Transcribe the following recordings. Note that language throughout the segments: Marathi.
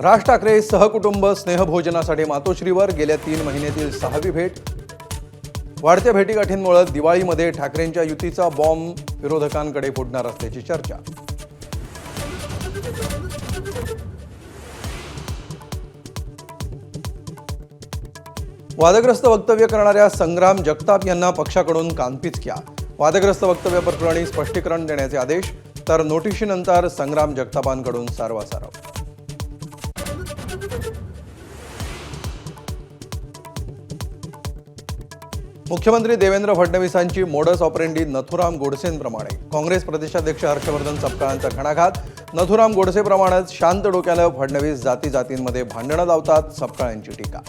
राज ठाकरे सहकुटुंब स्नेहभोजनासाठी मातोश्रीवर गेल्या 3 महिन्यातील 6वी भेट। वाढत्या भेटीगाठींमुळे दिवाळीमध्ये ठाकरेंच्या युतीचा बॉम्ब विरोधकांकडे फुटणार असल्याची चर्चा। वादग्रस्त वक्तव्य करणाऱ्या संग्राम जगताप यांना पक्षाकडून कानपिचक्या। वादग्रस्त वक्तव्याप्रकरणी स्पष्टीकरण देण्याचे आदेश, तर नोटिशीनंतर संग्राम जगतापांकडून सारवासारव। मुख्यमंत्री देवेंद्र फडणवीसांची मोडस ऑपरेंडी नथुराम गोडसेंप्रमाणे। काँग्रेस प्रदेशाध्यक्ष हर्षवर्धन सपकाळांचा घणाघात। नथुराम गोडसेप्रमाणेच शांत डोक्याला फडणवीस जातींमध्ये भांडणं लावतात, सपकाळांची टीका।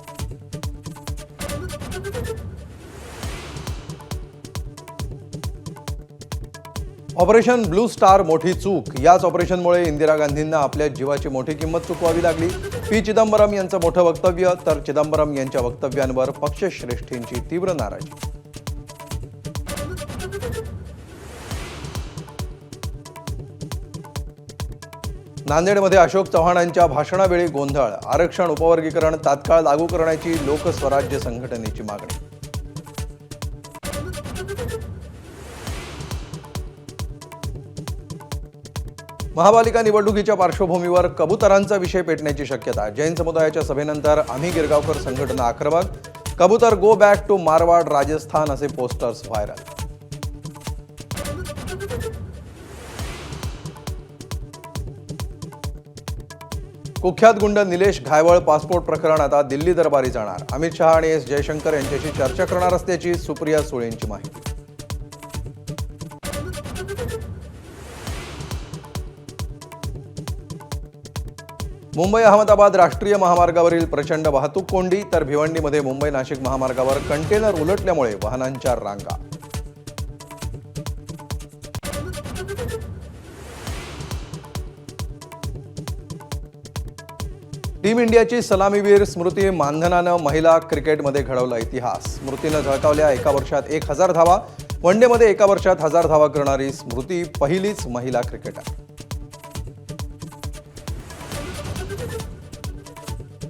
ऑपरेशन ब्लू स्टार मोठी चूक। याच ऑपरेशनमुळे इंदिरा गांधींना आपल्या जीवाची मोठी किंमत चुकवावी लागली। पी चिदंबरम यांचं मोठं वक्तव्य, तर चिदंबरम यांच्या वक्तव्यांवर पक्षश्रेष्ठींची तीव्र नाराजी। नांदेडमध्ये अशोक चव्हाणांच्या भाषणावेळी गोंधळ। आरक्षण उपवर्गीकरण तात्काळ लागू करण्याची लोकस्वराज्य संघटनेची मागणी। महापालिका निवडणुकीच्या पार्श्वभूमीवर कबुतरांचा विषय पेटण्याची शक्यता। जैन समुदायाच्या सभेनंतर आम्ही गिरगावकर संघटना आक्रमक। कबूतर go back to Marwar Rajasthan असे पोस्टर्स व्हायरल। कुख्यात गुंड निलेश घायवळ पासपोर्ट प्रकरण आता दिल्ली दरबारी जाणार। अमित शहा आणि एस जयशंकर यांच्याशी चर्चा करणार असल्याची सुप्रिया सुळेंची माहिती। मुंबई अहमदाबाद राष्ट्रीय महामार्गावरील प्रचंड वाहतूक कोंडी, तर भिवंडीमध्ये मुंबई नाशिक महामार्गावर कंटेनर उलटल्यामुळे वाहनांच्या रांगा। टीम इंडियाची सलामीवीर स्मृती मानधनानं महिला क्रिकेटमध्ये घडवला इतिहास। स्मृतीनं झळकावल्या एका वर्षात 1000 धावा। वनडेमध्ये एका वर्षात 1000 धावा करणारी स्मृती पहिलीच महिला क्रिकेटर।